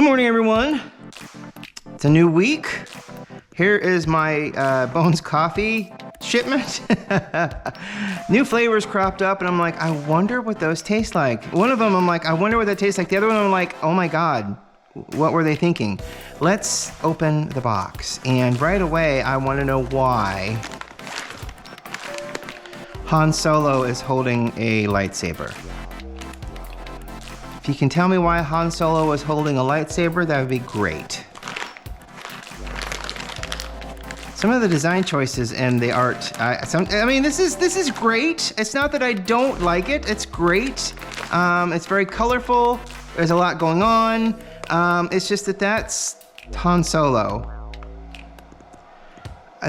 Good morning, everyone. It's a new week. Here is my Bones Coffee shipment. New flavors cropped up, and I'm like, I wonder what those taste like. One of them, I'm like, I wonder what that tastes like. The other one, I'm like, oh my God, what were they thinking? Let's open the box. And right away, I want to know why Han Solo is holding a lightsaber. If you can tell me why Han Solo is holding a lightsaber, that would be great. Some of the design choices and the art, I mean, this is great. It's not that I don't like it. It's great. It's very colorful. There's a lot going on. It's just that that's Han Solo.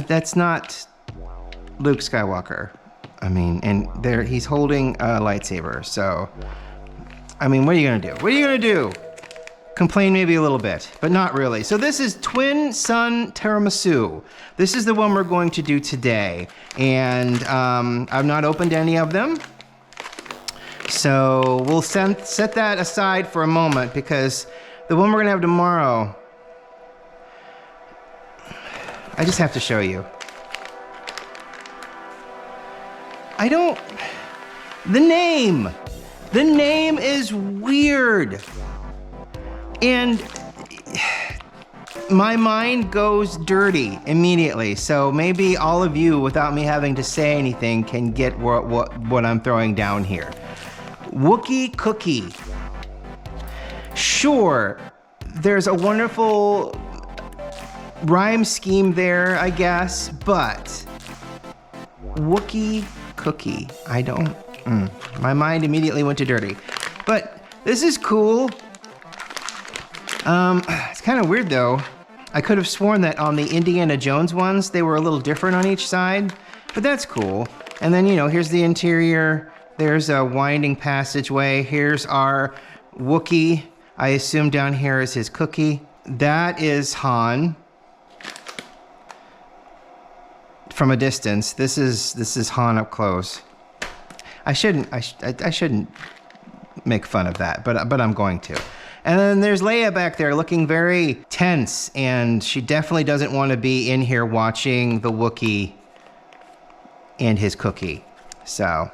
That's not Luke Skywalker. I mean, and there he's holding a lightsaber. So, I mean, what are you gonna do? What are you gonna do? Complain maybe a little bit, but not really. So this is Twin Sun Tiramisu. This is the one we're going to do today. And I've not opened any of them. So we'll set that aside for a moment because the one we're gonna have tomorrow, I just have to show you. The name is weird. And my mind goes dirty immediately. So maybe all of you, without me having to say anything, can get what I'm throwing down here. Wookiee Cookie. Sure, there's a wonderful rhyme scheme there, I guess, but Wookiee Cookie, my mind immediately went to dirty. But this is cool. It's kind of weird though. I could have sworn that on the Indiana Jones ones, they were a little different on each side, but that's cool. And then, you know, here's the interior. There's a winding passageway. Here's our Wookiee. I assume down here is his cookie. That is Han. From a distance. This is Han up close. I shouldn't make fun of that, but I'm going to. And then there's Leia back there looking very tense, and she definitely doesn't want to be in here watching the Wookiee and his cookie. So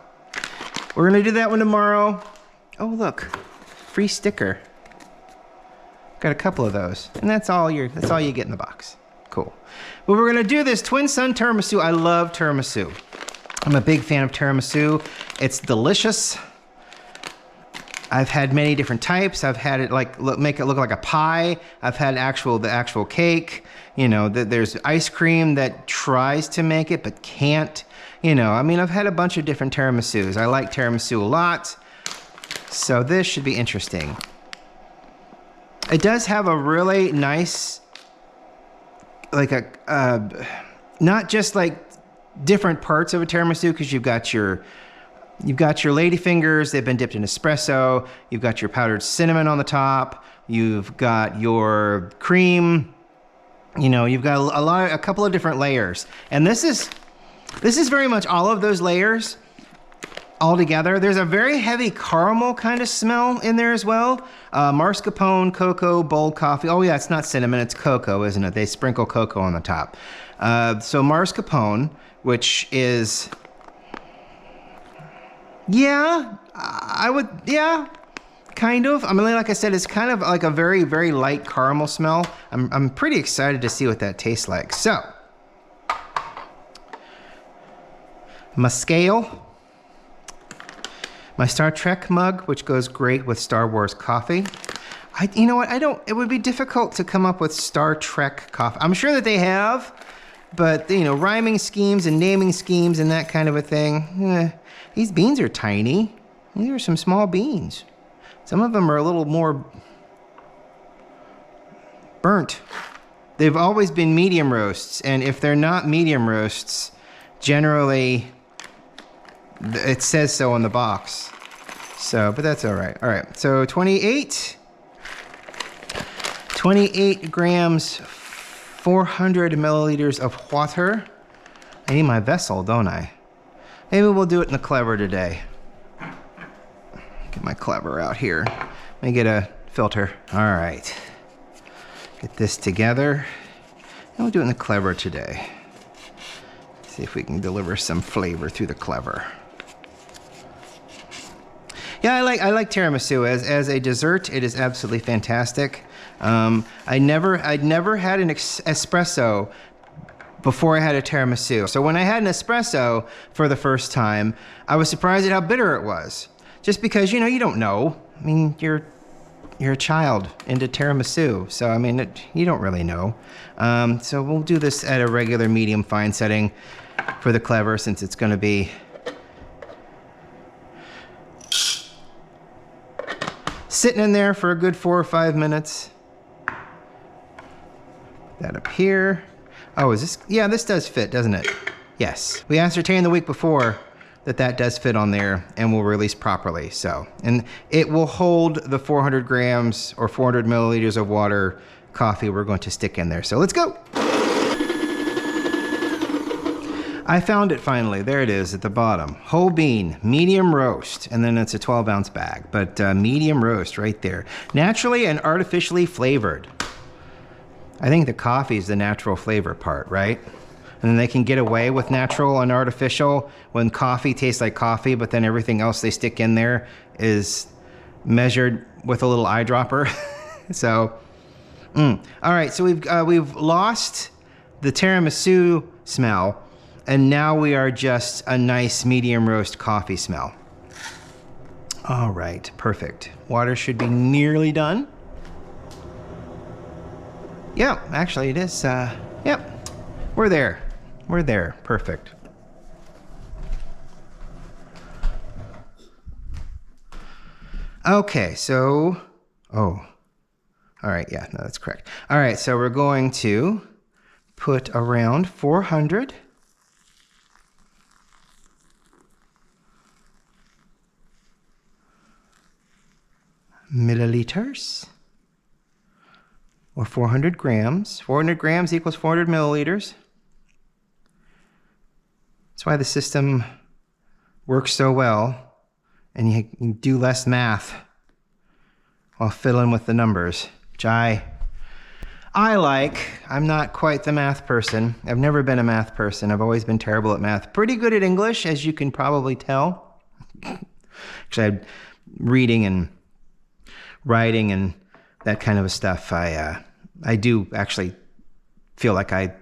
we're gonna do that one tomorrow. Oh look, free sticker. Got a couple of those, and that's all you get in the box. Cool. But we're gonna do this Twin Sun Tiramisu. I love tiramisu. I'm a big fan of tiramisu. It's delicious. I've had many different types. I've had it make it look like a pie. I've had the actual cake. You know, there's ice cream that tries to make it but can't. You know, I mean, I've had a bunch of different tiramisus. I like tiramisu a lot. So this should be interesting. It does have a really nice, not just like different parts of a tiramisu, because you've got your ladyfingers, they've been dipped in espresso, you've got your powdered cinnamon on the top, you've got your cream, you know, you've got a couple of different layers. And this is very much all of those layers all together. There's a very heavy caramel kind of smell in there as well. Mascarpone, cocoa, bold coffee. Oh yeah, it's not cinnamon, it's cocoa, isn't it? They sprinkle cocoa on the top. So mascarpone, which is, yeah, kind of. I mean, like I said, it's kind of like a very, very light caramel smell. I'm pretty excited to see what that tastes like. So, my scale. My Star Trek mug, which goes great with Star Wars coffee. You know what, it would be difficult to come up with Star Trek coffee. I'm sure that they have, but you know, rhyming schemes and naming schemes and that kind of a thing. These beans are tiny. These are some small beans. Some of them are a little more burnt. They've always been medium roasts, and if they're not medium roasts, generally it says so on the box. So, but that's all right. All right, so 28 grams, 400 milliliters of water. I need my vessel, don't I? Maybe we'll do it in the Clever today. Get my Clever out here. Let me get a filter. All right. Get this together. And we'll do it in the clever today. See if we can deliver some flavor through the clever. Yeah, I like tiramisu as a dessert. It is absolutely fantastic. I'd never had an espresso before I had a tiramisu. So when I had an espresso for the first time, I was surprised at how bitter it was. Just because, you don't know. I mean, you're a child into tiramisu, so I mean, you don't really know. So we'll do this at a regular medium fine setting for the clever, since it's going to be sitting in there for a good 4 or 5 minutes. That up here. Oh, is this? Yeah, this does fit, doesn't it? Yes. We ascertained the week before that does fit on there and will release properly. So, and it will hold the 400 grams or 400 milliliters of water coffee we're going to stick in there. So let's go. I found it finally. There it is at the bottom. Whole bean, medium roast, and then it's a 12-ounce bag, but medium roast right there. Naturally and artificially flavored. I think the coffee is the natural flavor part, right? And then they can get away with natural and artificial when coffee tastes like coffee, but then everything else they stick in there is measured with a little eyedropper. So, all right, so we've lost the tiramisu smell, and now we are just a nice medium roast coffee smell. All right, perfect. Water should be nearly done. Yeah, actually it is, yep, we're there. We're there, perfect. Okay, so, all right, yeah, no, that's correct. All right, so we're going to put around 400 milliliters, or 400 grams. 400 grams equals 400 milliliters. That's why the system works so well, and you can do less math while fiddling with the numbers, which I like. I'm not quite the math person. I've never been a math person. I've always been terrible at math. Pretty good at English, as you can probably tell. Actually, I'm reading and writing and that kind of stuff. I do actually feel like I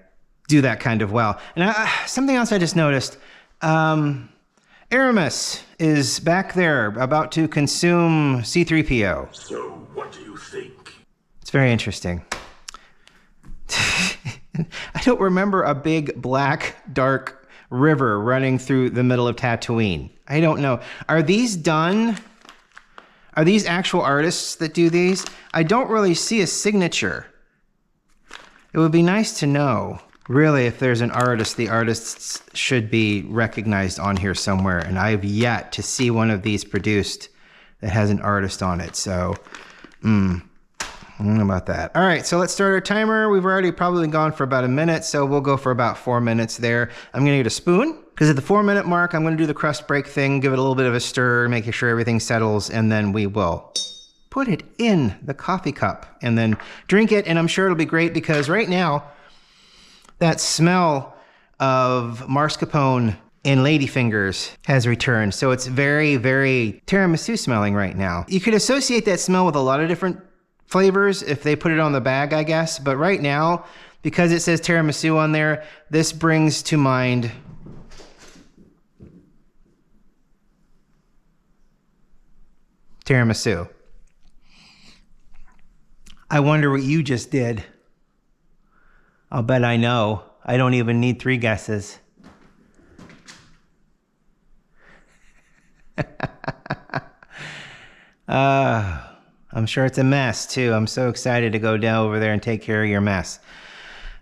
do that kind of well. And something else I just noticed. Aramis is back there about to consume C-3PO. So, what do you think? It's very interesting. I don't remember a big, black, dark river running through the middle of Tatooine. I don't know. Are these done? Are these actual artists that do these? I don't really see a signature. It would be nice to know. Really, if there's an artist, the artists should be recognized on here somewhere. And I've yet to see one of these produced that has an artist on it. So, I don't know about that. All right, so let's start our timer. We've already probably gone for about a minute, so we'll go for about 4 minutes there. I'm gonna get a spoon, because at the 4-minute mark, I'm gonna do the crust break thing, give it a little bit of a stir, making sure everything settles, and then we will put it in the coffee cup and then drink it. And I'm sure it'll be great, because right now, that smell of mascarpone and ladyfingers has returned. So it's very, very tiramisu smelling right now. You could associate that smell with a lot of different flavors if they put it on the bag, I guess. But right now, because it says tiramisu on there, this brings to mind tiramisu. I wonder what you just did. I'll bet I know. I don't even need 3 guesses. I'm sure it's a mess too. I'm so excited to go down over there and take care of your mess.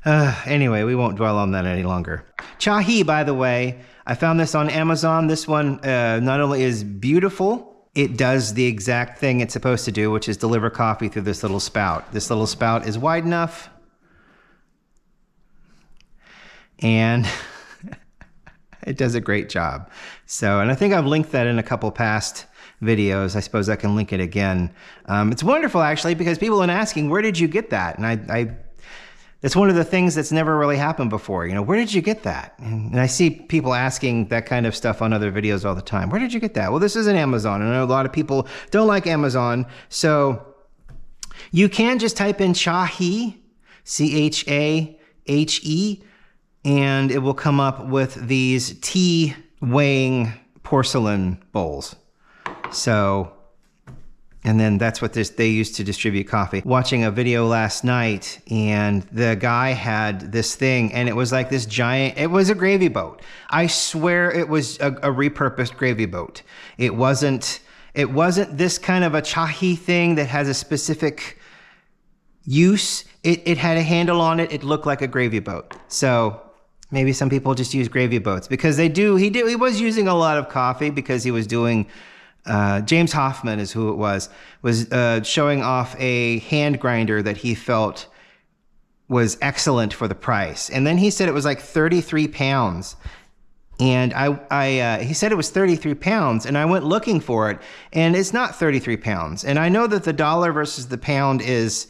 Anyway, we won't dwell on that any longer. Chahi, by the way, I found this on Amazon. This one not only is beautiful, it does the exact thing it's supposed to do, which is deliver coffee through this little spout. This little spout is wide enough, and it does a great job. So, and I think I've linked that in a couple past videos. I suppose I can link it again. It's wonderful, actually, because people have been asking, where did you get that? And that's one of the things that's never really happened before. You know, where did you get that? And I see people asking that kind of stuff on other videos all the time. Where did you get that? Well, this isn't Amazon. I know a lot of people don't like Amazon. So you can just type in Chahe, C-H-A-H-E, and it will come up with these tea weighing porcelain bowls. So, and then that's what they use to distribute coffee. Watching a video last night, and the guy had this thing, and it was like this giant, it was a gravy boat. I swear it was a repurposed gravy boat. It wasn't this kind of a Chahe thing that has a specific use. It had a handle on it. It looked like a gravy boat. So maybe some people just use gravy boats because he was using a lot of coffee because he was doing, James Hoffman is who it was showing off a hand grinder that he felt was excellent for the price. And then he said it was like 33 pounds. And he said it was 33 pounds, and I went looking for it, and it's not 33 pounds. And I know that the dollar versus the pound the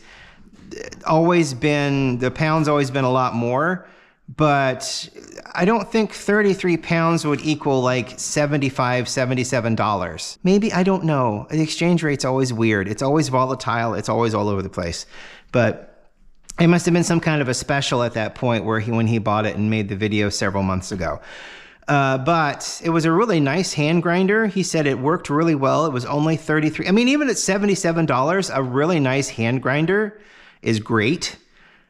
pound's always been a lot more, but I don't think 33 pounds would equal like $75, $77. Maybe, I don't know. The exchange rate's always weird. It's always volatile. It's always all over the place. But it must have been some kind of a special at that point when he bought it and made the video several months ago. But it was a really nice hand grinder. He said it worked really well. It was only $33. I mean, even at $77, a really nice hand grinder is great.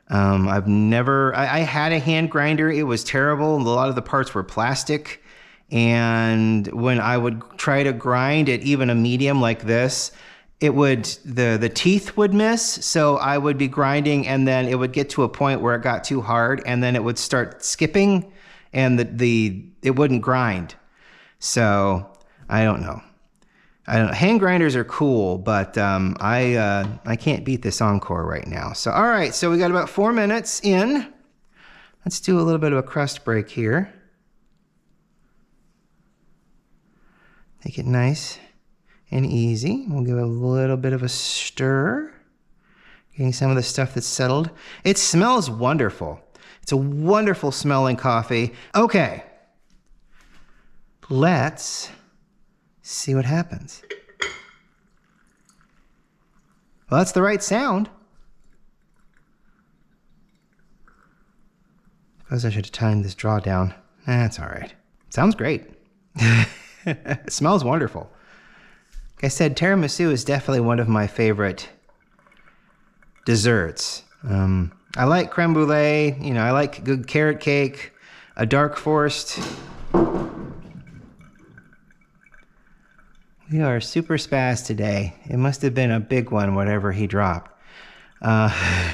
I had a hand grinder. It was terrible. A lot of the parts were plastic. And when I would try to grind at even a medium like this, the teeth would miss. So I would be grinding, and then it would get to a point where it got too hard, and then it would start skipping, and it wouldn't grind. So I don't know. Hand grinders are cool, but I can't beat this Encore right now. So, all right, so we got about 4 minutes in. Let's do a little bit of a crust break here. Make it nice and easy. We'll give it a little bit of a stir. Getting some of the stuff that's settled. It smells wonderful. It's a wonderful smelling coffee. Okay, let's see what happens. Well, that's the right sound. Suppose I should have timed this draw down. That's all right. Sounds great. It smells wonderful. Like I said, tiramisu is definitely one of my favorite desserts. I like creme brulee. You know, I like good carrot cake, a dark forest. We are super spaz today. It must have been a big one, whatever he dropped. I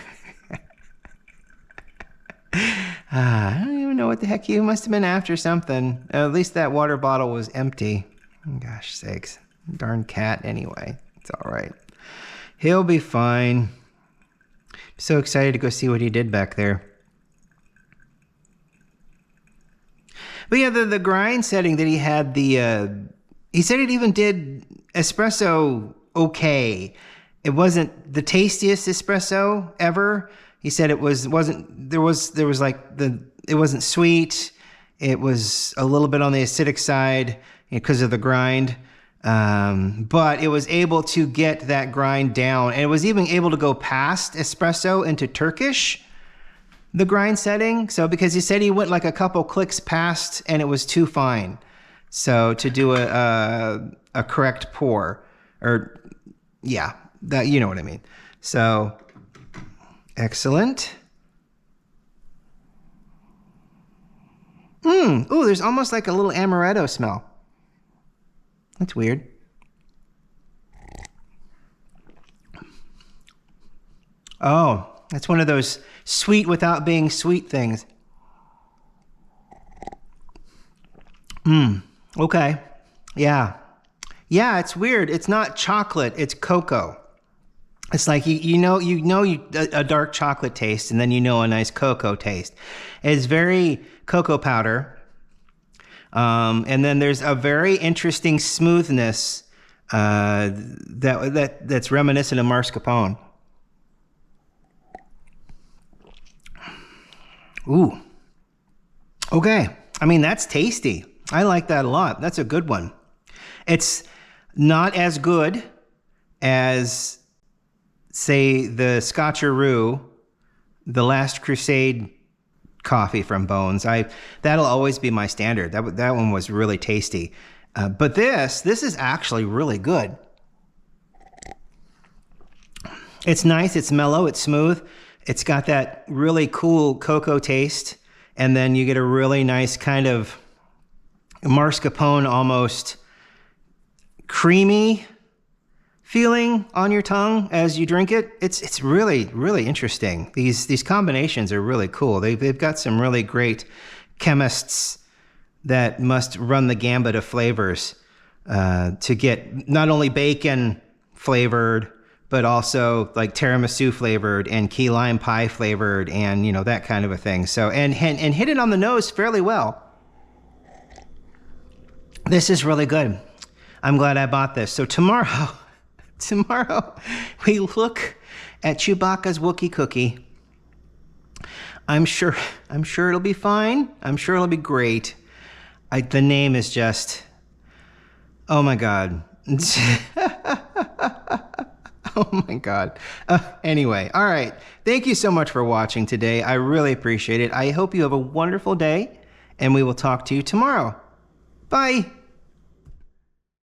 don't even know what the heck he must have been after something. At least that water bottle was empty. Gosh sakes. Darn cat anyway. It's all right. He'll be fine. So excited to go see what he did back there. But yeah, the grind setting that he had, he said it even did espresso okay. It wasn't the tastiest espresso ever. He said it wasn't sweet. It was a little bit on the acidic side because of the grind. But it was able to get that grind down, and it was even able to go past espresso into Turkish, the grind setting. So because he said he went like a couple clicks past and it was too fine. So to do a correct pour, or yeah, that, you know what I mean. So excellent. Ooh, there's almost like a little amaretto smell. That's weird. Oh, that's one of those sweet without being sweet things. Okay. Yeah. Yeah, it's weird. It's not chocolate, it's cocoa. It's like you know a dark chocolate taste, and then you know a nice cocoa taste. It's very cocoa powder. And then there's a very interesting smoothness that's reminiscent of mascarpone. Ooh. Okay. I mean, that's tasty. I like that a lot. That's a good one. It's not as good as, say, the Scotcheroo, the Last Crusade coffee from Bones. That'll always be my standard. That one was really tasty. But this is actually really good. It's nice. It's mellow. It's smooth. It's got that really cool cocoa taste. And then you get a really nice kind of mascarpone, almost creamy feeling on your tongue as you drink it. It's really, really interesting. These combinations are really cool. They've got some really great chemists that must run the gambit of flavors to get not only bacon flavored, but also like tiramisu flavored and key lime pie flavored, and that kind of a thing. So and hit it on the nose fairly well. This is really good. I'm glad I bought this. So tomorrow we look at Chewbacca's Wookiee cookie. I'm sure it'll be fine. I'm sure it'll be great. The name is just, oh my God. Oh my God. Anyway, all right. Thank you so much for watching today. I really appreciate it. I hope you have a wonderful day, and we will talk to you tomorrow. Bye.